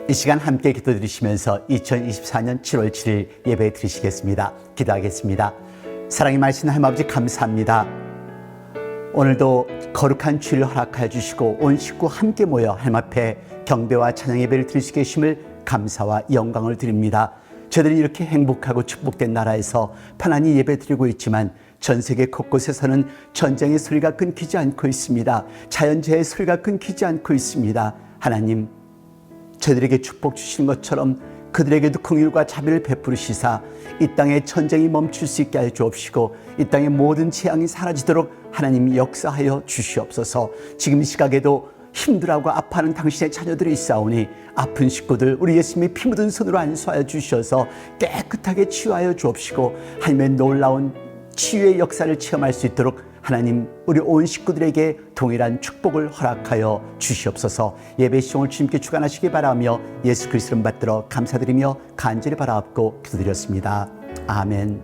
이 시간 함께 기도드리시면서 2024년 7월 7일 예배 드리시겠습니다. 기도하겠습니다. 사랑의 말씀 하나님 아버지 감사합니다. 오늘도 거룩한 주일을 허락하여 주시고 온 식구 함께 모여 하나님 앞에 경배와 찬양 예배를 드릴 수 계심을 감사와 영광을 드립니다. 저들이 이렇게 행복하고 축복된 나라에서 편안히 예배 드리고 있지만 전 세계 곳곳에서는 전쟁의 소리가 끊기지 않고 있습니다. 자연재해의 소리가 끊기지 않고 있습니다. 하나님, 저들에게 축복 주시는 것처럼 그들에게도 긍휼과 자비를 베푸시사 이 땅의 전쟁이 멈출 수 있게 하여 주옵시고 이 땅의 모든 재앙이 사라지도록 하나님 역사하여 주시옵소서. 지금 이 시각에도 힘들어하고 아파하는 당신의 자녀들이 있사오니 아픈 식구들 우리 예수님의 피 묻은 손으로 안수하여 주셔서 깨끗하게 치유하여 주옵시고 하나님의 놀라운 치유의 역사를 체험할 수 있도록 하나님 우리 온 식구들에게 동일한 축복을 허락하여 주시옵소서. 예배 시종을 주님께 주관하시기 바라며 예수 그리스도를 받들어 감사드리며 간절히 바라옵고 기도드렸습니다. 아멘.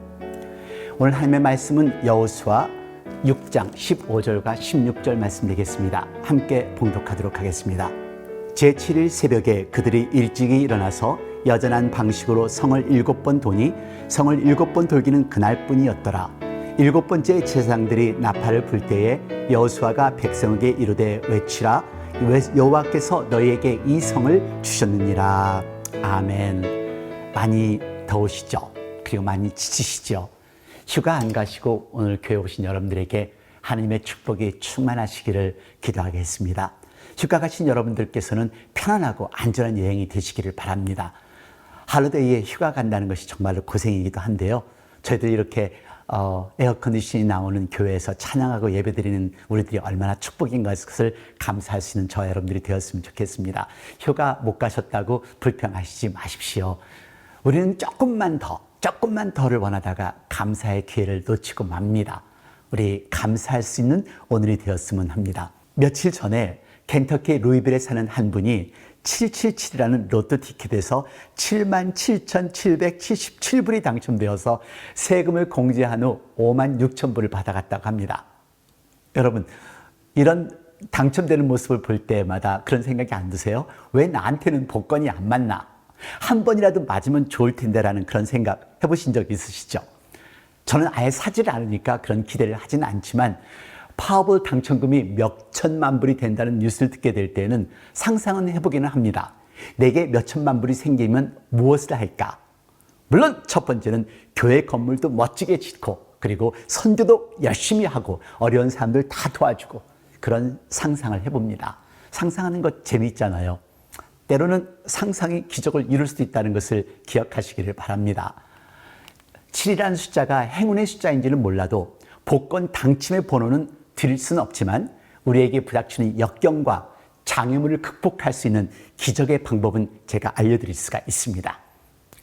오늘 하나님의 말씀은 여호수아 6장 15절과 16절 말씀 되겠습니다. 함께 봉독하도록 하겠습니다. 제7일 새벽에 그들이 일찍이 일어나서 여전한 방식으로 성을 7번 도니 성을 7번 돌기는 그날뿐이었더라. 7번째 제사장들이 나팔을 불 때에 여호수아가 백성에게 이르되 외치라 여호와께서 너희에게 이 성을 주셨느니라. 아멘. 많이 더우시죠? 그리고 많이 지치시죠? 휴가 안 가시고 오늘 교회 오신 여러분들에게 하나님의 축복이 충만하시기를 기도하겠습니다. 휴가 가신 여러분들께서는 편안하고 안전한 여행이 되시기를 바랍니다. 할로데이에 휴가 간다는 것이 정말로 고생이기도 한데요. 저희들이 이렇게 에어컨디션이 나오는 교회에서 찬양하고 예배드리는 우리들이 얼마나 축복인 것을 감사할 수 있는 저와 여러분들이 되었으면 좋겠습니다. 휴가 못 가셨다고 불평하시지 마십시오. 우리는 조금만 더를 원하다가 감사의 기회를 놓치고 맙니다. 우리 감사할 수 있는 오늘이 되었으면 합니다. 며칠 전에 켄터키 루이빌에 사는 한 분이 777이라는 로또 티켓에서 77,777불이 당첨되어서 세금을 공제한 후 56,000불을 받아갔다고 합니다. 여러분, 이런 당첨되는 모습을 볼 때마다 그런 생각이 안 드세요? 왜 나한테는 복권이 안 맞나? 한 번이라도 맞으면 좋을 텐데라는 그런 생각 해보신 적 있으시죠? 저는 아예 사지를 않으니까 그런 기대를 하지는 않지만 파워볼 당첨금이 몇 천만 불이 된다는 뉴스를 듣게 될 때는 상상은 해보기는 합니다. 내게 몇 천만 불이 생기면 무엇을 할까? 물론 첫 번째는 교회 건물도 멋지게 짓고 그리고 선교도 열심히 하고 어려운 사람들 다 도와주고 그런 상상을 해봅니다. 상상하는 것 재미있잖아요. 때로는 상상이 기적을 이룰 수도 있다는 것을 기억하시기를 바랍니다. 7이라는 숫자가 행운의 숫자인지는 몰라도 복권 당첨의 번호는 드릴 수는 없지만 우리에게 부닥치는 역경과 장애물을 극복할 수 있는 기적의 방법은 제가 알려드릴 수가 있습니다.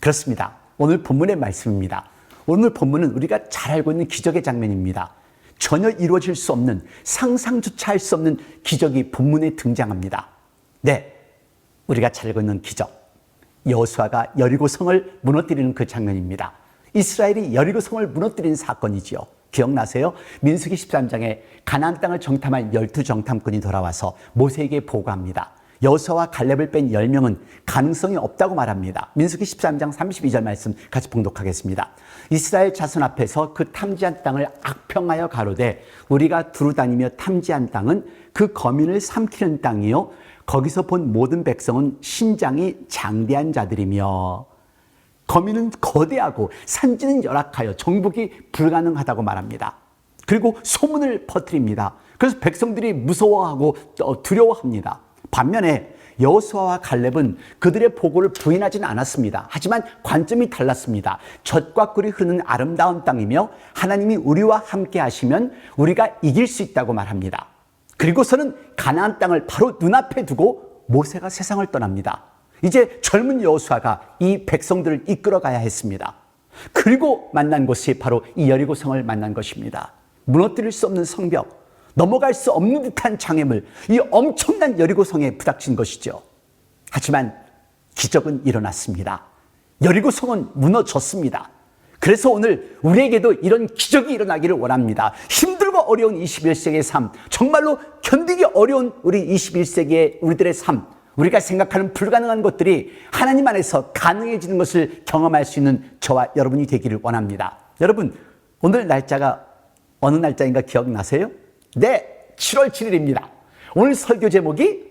그렇습니다. 오늘 본문의 말씀입니다. 오늘 본문은 우리가 잘 알고 있는 기적의 장면입니다. 전혀 이루어질 수 없는 상상조차 할 수 없는 기적이 본문에 등장합니다. 네, 우리가 잘 알고 있는 기적. 여호수아가 여리고성을 무너뜨리는 그 장면입니다. 이스라엘이 여리고성을 무너뜨린 사건이지요. 기억나세요? 민수기 13장에 가나안 땅을 정탐한 12정탐꾼이 돌아와서 모세에게 보고합니다. 여호수아와 갈렙을 뺀 10명은 가능성이 없다고 말합니다. 민수기 13장 32절 말씀 같이 봉독하겠습니다. 이스라엘 자손 앞에서 그 탐지한 땅을 악평하여 가로되 우리가 두루다니며 탐지한 땅은 그 거민을 삼키는 땅이요 거기서 본 모든 백성은 신장이 장대한 자들이며 거민은 거대하고 산지는 열악하여 정복이 불가능하다고 말합니다. 그리고 소문을 퍼뜨립니다. 그래서 백성들이 무서워하고 두려워합니다. 반면에 여호수아와 갈렙은 그들의 보고를 부인하지는 않았습니다. 하지만 관점이 달랐습니다. 젖과 꿀이 흐르는 아름다운 땅이며 하나님이 우리와 함께 하시면 우리가 이길 수 있다고 말합니다. 그리고서는 가나안 땅을 바로 눈앞에 두고 모세가 세상을 떠납니다. 이제 젊은 여호수아가 이 백성들을 이끌어가야 했습니다. 그리고 만난 곳이 바로 이 여리고성을 만난 것입니다. 무너뜨릴 수 없는 성벽, 넘어갈 수 없는 듯한 장애물, 이 엄청난 여리고성에 부닥친 것이죠. 하지만 기적은 일어났습니다. 여리고성은 무너졌습니다. 그래서 오늘 우리에게도 이런 기적이 일어나기를 원합니다. 힘들고 어려운 21세기의 삶, 정말로 견디기 어려운 우리 21세기의 우리들의 삶, 우리가 생각하는 불가능한 것들이 하나님 안에서 가능해지는 것을 경험할 수 있는 저와 여러분이 되기를 원합니다. 여러분, 오늘 날짜가 어느 날짜인가 기억나세요? 네, 7월 7일입니다. 오늘 설교 제목이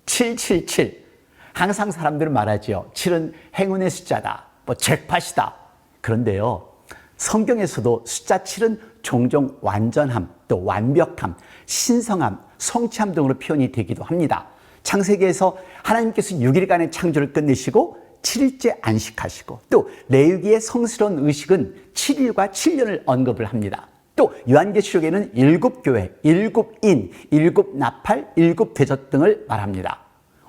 777. 항상 사람들은 말하지요. 7은 행운의 숫자다. 잭팟이다. 그런데요, 성경에서도 숫자 7은 종종 완전함, 또 완벽함, 신성함, 성취함 등으로 표현이 되기도 합니다. 창세기에서 하나님께서 6일간의 창조를 끝내시고 7일째 안식하시고, 또 레위기의 성스러운 의식은 7일과 7년을 언급을 합니다. 또 요한계시록에는 7교회, 7인, 7나팔, 7대접 등을 말합니다.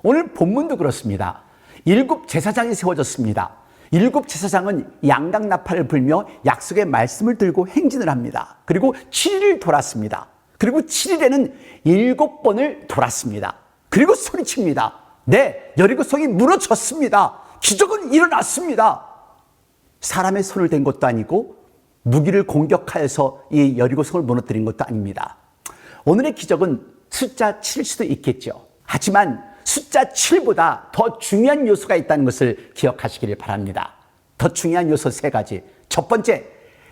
오늘 본문도 그렇습니다. 7제사장이 세워졌습니다. 7제사장은 양각나팔을 불며 약속의 말씀을 들고 행진을 합니다. 그리고 7일을 돌았습니다. 그리고 7일에는 7번을 돌았습니다. 그리고 소리칩니다. 네, 여리고성이 무너졌습니다. 기적은 일어났습니다. 사람의 손을 댄 것도 아니고 무기를 공격하여서 이 여리고성을 무너뜨린 것도 아닙니다. 오늘의 기적은 숫자 7일 수도 있겠죠. 하지만 숫자 7보다 더 중요한 요소가 있다는 것을 기억하시기를 바랍니다. 더 중요한 요소 3가지. 첫 번째,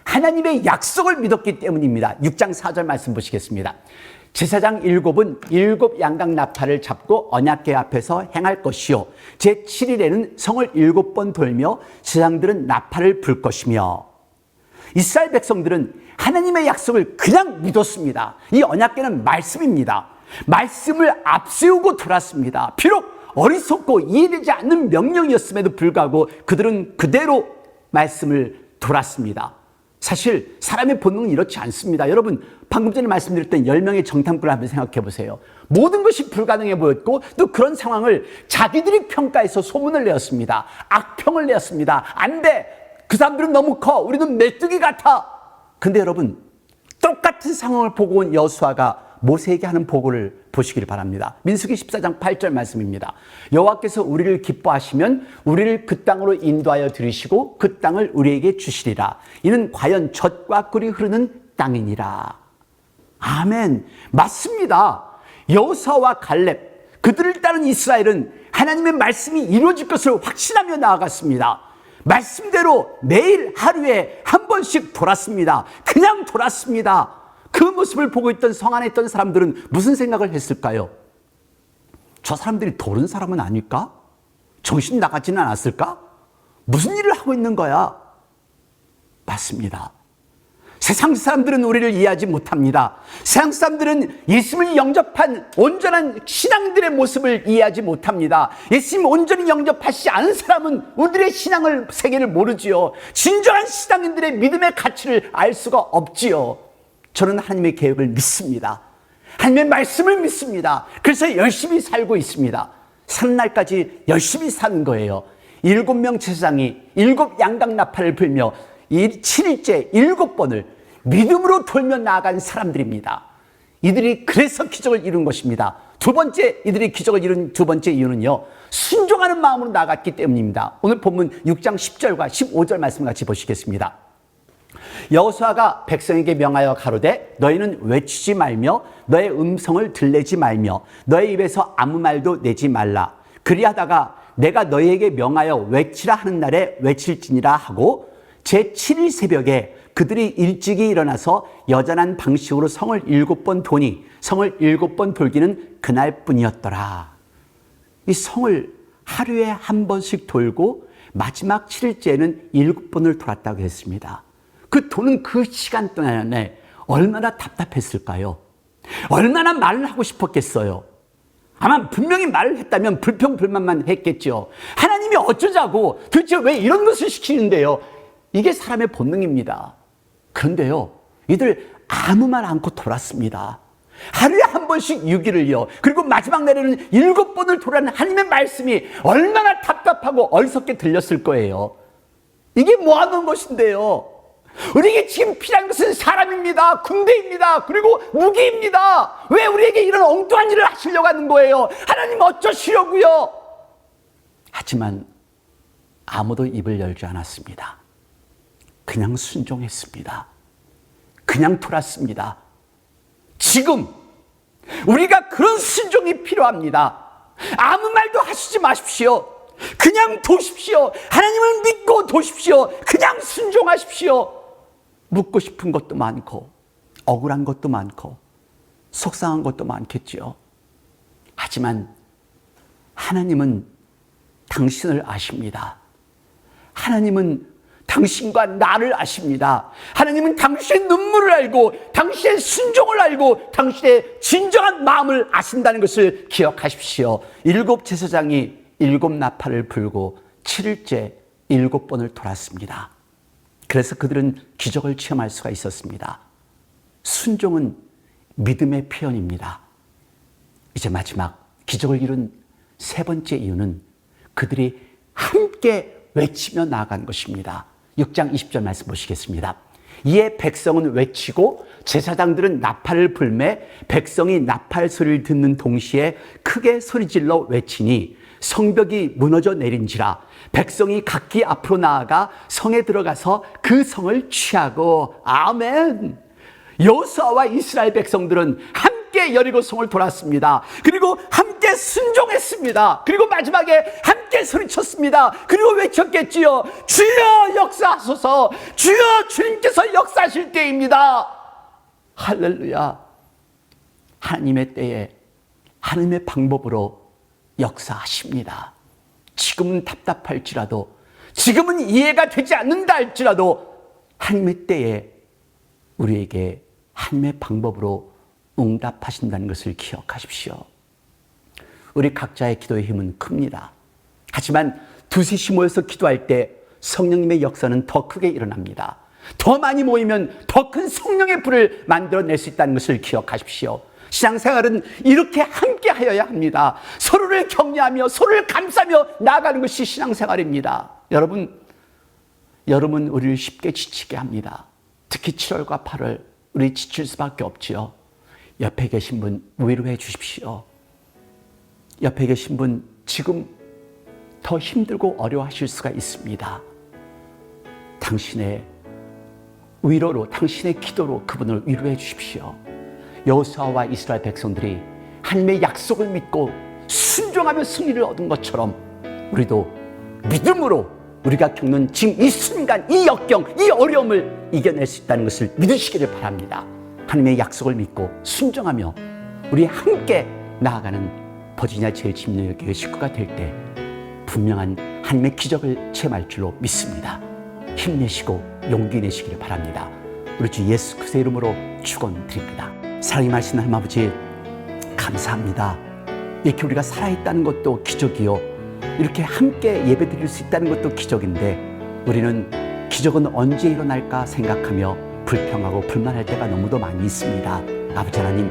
하나님의 약속을 믿었기 때문입니다. 6장 4절 말씀 보시겠습니다. 제사장 7은 7 양각 나팔을 잡고 언약궤 앞에서 행할 것이요, 제7일에는 성을 7번 돌며 제사장들은 나팔을 불 것이며. 이스라엘 백성들은 하나님의 약속을 그냥 믿었습니다. 이 언약궤는 말씀입니다. 말씀을 앞세우고 돌았습니다. 비록 어리석고 이해되지 않는 명령이었음에도 불구하고 그들은 그대로 말씀을 돌았습니다. 사실 사람의 본능은 이렇지 않습니다. 여러분, 방금 전에 말씀드렸던 10명의 정탐꾼을 한번 생각해 보세요. 모든 것이 불가능해 보였고, 또 그런 상황을 자기들이 평가해서 소문을 내었습니다. 악평을 내었습니다. 안 돼! 그 사람들은 너무 커! 우리는 메뚜기 같아! 근데 여러분, 똑같은 상황을 보고 온 여호수아가 모세에게 하는 보고를 보시기를 바랍니다. 민수기 14장 8절 말씀입니다. 여호와께서 우리를 기뻐하시면 우리를 그 땅으로 인도하여 들이시고 그 땅을 우리에게 주시리라. 이는 과연 젖과 꿀이 흐르는 땅이니라. 아멘. 맞습니다. 여호수아와 갈렙, 그들을 따른 이스라엘은 하나님의 말씀이 이루어질 것을 확신하며 나아갔습니다. 말씀대로 매일 하루에 한 번씩 돌았습니다. 그냥 돌았습니다. 그 모습을 보고 있던 성 안에 있던 사람들은 무슨 생각을 했을까요? 저 사람들이 도른 사람은 아닐까? 정신 나가지는 않았을까? 무슨 일을 하고 있는 거야? 맞습니다. 세상 사람들은 우리를 이해하지 못합니다. 세상 사람들은 예수님을 영접한 온전한 신앙들의 모습을 이해하지 못합니다. 예수님 온전히 영접하시지 않은 사람은 우리들의 신앙을 세계를 모르지요. 진정한 신앙인들의 믿음의 가치를 알 수가 없지요. 저는 하나님의 계획을 믿습니다. 하나님의 말씀을 믿습니다. 그래서 열심히 살고 있습니다. 사는 날까지 열심히 사는 거예요. 7명 제사장이 7 양각 나팔을 불며 7일째 7번을 믿음으로 돌며 나아간 사람들입니다. 이들이 그래서 기적을 이룬 것입니다. 두 번째, 이들이 기적을 이룬 두 번째 이유는요, 순종하는 마음으로 나아갔기 때문입니다. 오늘 본문 6장 10절과 15절 말씀 같이 보시겠습니다. 여호수아가 백성에게 명하여 가로되 너희는 외치지 말며 너의 음성을 들내지 말며 너의 입에서 아무 말도 내지 말라. 그리하다가 내가 너희에게 명하여 외치라 하는 날에 외칠지니라 하고, 제7일 새벽에 그들이 일찍이 일어나서 여전한 방식으로 성을 7번 도니 성을 7번 돌기는 그날뿐이었더라. 이 성을 하루에 한 번씩 돌고 마지막 7일째에는 7번을 돌았다고 했습니다. 그 도는 그 시간 동안에 얼마나 답답했을까요? 얼마나 말을 하고 싶었겠어요? 아마 분명히 말을 했다면 불평불만만 했겠죠. 하나님이 어쩌자고, 도대체 왜 이런 것을 시키는데요? 이게 사람의 본능입니다. 그런데요, 이들 아무 말 않고 돌았습니다. 하루에 한 번씩 6일을요. 그리고 마지막 날에는 7번을 돌아는 하나님의 말씀이 얼마나 답답하고 어리석게 들렸을 거예요. 이게 뭐 하는 것인데요? 우리에게 지금 필요한 것은 사람입니다. 군대입니다. 그리고 무기입니다. 왜 우리에게 이런 엉뚱한 일을 하시려고 하는 거예요? 하나님 어쩌시려고요? 하지만 아무도 입을 열지 않았습니다. 그냥 순종했습니다. 그냥 돌았습니다. 지금 우리가 그런 순종이 필요합니다. 아무 말도 하시지 마십시오. 그냥 도십시오. 하나님을 믿고 도십시오. 그냥 순종하십시오. 묻고 싶은 것도 많고 억울한 것도 많고 속상한 것도 많겠지요. 하지만 하나님은 당신을 아십니다. 하나님은 당신과 나를 아십니다. 하나님은 당신의 눈물을 알고 당신의 순종을 알고 당신의 진정한 마음을 아신다는 것을 기억하십시오. 7 제사장이 7 나팔을 불고 7일째 7번을 돌았습니다. 그래서 그들은 기적을 체험할 수가 있었습니다. 순종은 믿음의 표현입니다. 이제 마지막 기적을 이룬 3번째 이유는 그들이 함께 외치며 나아간 것입니다. 6장 20절 말씀 보시겠습니다. 이에 백성은 외치고 제사장들은 나팔을 불매 백성이 나팔 소리를 듣는 동시에 크게 소리질러 외치니 성벽이 무너져 내린지라 백성이 각기 앞으로 나아가 성에 들어가서 그 성을 취하고 아멘. 여호수아와 이스라엘 백성들은 함께 여리고 성을 돌았습니다. 그리고 함께 순종했습니다. 그리고 마지막에 함께 소리쳤습니다. 그리고 외쳤겠지요. 주여 역사하소서. 주여 주님께서 역사하실 때입니다. 할렐루야. 하나님의 때에 하나님의 방법으로 역사하십니다. 지금은 답답할지라도 지금은 이해가 되지 않는다 할지라도 하나님의 때에 우리에게 하나님의 방법으로 응답하신다는 것을 기억하십시오. 우리 각자의 기도의 힘은 큽니다. 하지만 두셋이 모여서 기도할 때 성령님의 역사는 더 크게 일어납니다. 더 많이 모이면 더 큰 성령의 불을 만들어낼 수 있다는 것을 기억하십시오. 신앙생활은 이렇게 함께 하여야 합니다. 서로를 격려하며 서로를 감싸며 나아가는 것이 신앙생활입니다. 여러분 우리를 쉽게 지치게 합니다. 특히 7월과 8월 우리 지칠 수밖에 없지요. 옆에 계신 분 위로해 주십시오. 옆에 계신 분 지금 더 힘들고 어려워하실 수가 있습니다. 당신의 위로로 당신의 기도로 그분을 위로해 주십시오. 여호수아와 이스라엘 백성들이 하나님의 약속을 믿고 순종하며 승리를 얻은 것처럼 우리도 믿음으로 우리가 겪는 지금 이 순간, 이 역경, 이 어려움을 이겨낼 수 있다는 것을 믿으시기를 바랍니다. 하나님의 약속을 믿고 순종하며 우리 함께 나아가는 버지니아 제1침례교회 식구가 될 때 분명한 하나님의 기적을 체험할 줄로 믿습니다. 힘내시고 용기 내시기를 바랍니다. 우리 주 예수 그리스도의 이름으로 축원드립니다. 사랑이 많으신 하나님 아버지 감사합니다. 이렇게 우리가 살아있다는 것도 기적이요, 이렇게 함께 예배드릴 수 있다는 것도 기적인데 우리는 기적은 언제 일어날까 생각하며 불평하고 불만할 때가 너무도 많이 있습니다. 아버지 하나님,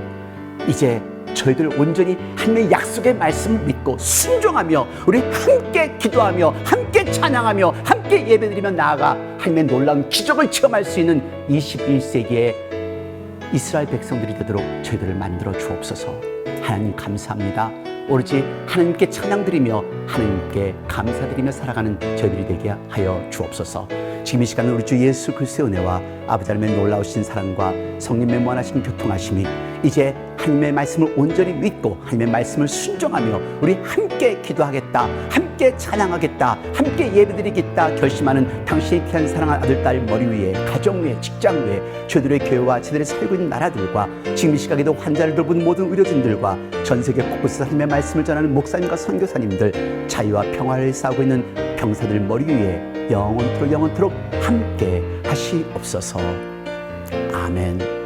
이제 저희들 온전히 하나님의 약속의 말씀을 믿고 순종하며 우리 함께 기도하며 함께 찬양하며 함께 예배드리며 나아가 하나님의 놀라운 기적을 체험할 수 있는 21세기의 이스라엘 백성들이 되도록 저희들을 만들어 주옵소서. 하나님 감사합니다. 오로지 하나님께 찬양드리며 하나님께 감사드리며 살아가는 저희들이 되게 하여 주옵소서. 지금 이 시간은 우리 주 예수 그리스도의 은혜와 아버지 하나님의 놀라우신 사랑과 성령의 무한하신 교통하심이 이제 하나님의 말씀을 온전히 믿고 하나님의 말씀을 순종하며 우리 함께 기도하겠다, 함께 찬양하겠다, 함께 예배드리겠다 결심하는 당신의 귀한 사랑한 아들, 딸 머리 위에, 가정 위에, 직장 위에, 저희들의 교회와 저희들이 살고 있는 나라들과 지금 이 시각에도 환자를 돌보는 모든 의료진들과 전 세계 곳곳에서 하나님의 말씀을 전하는 목사님과 선교사님들, 자유와 평화를 쌓고 있는 병사들 머리 위에 영원토록 함께 하시옵소서. 아멘.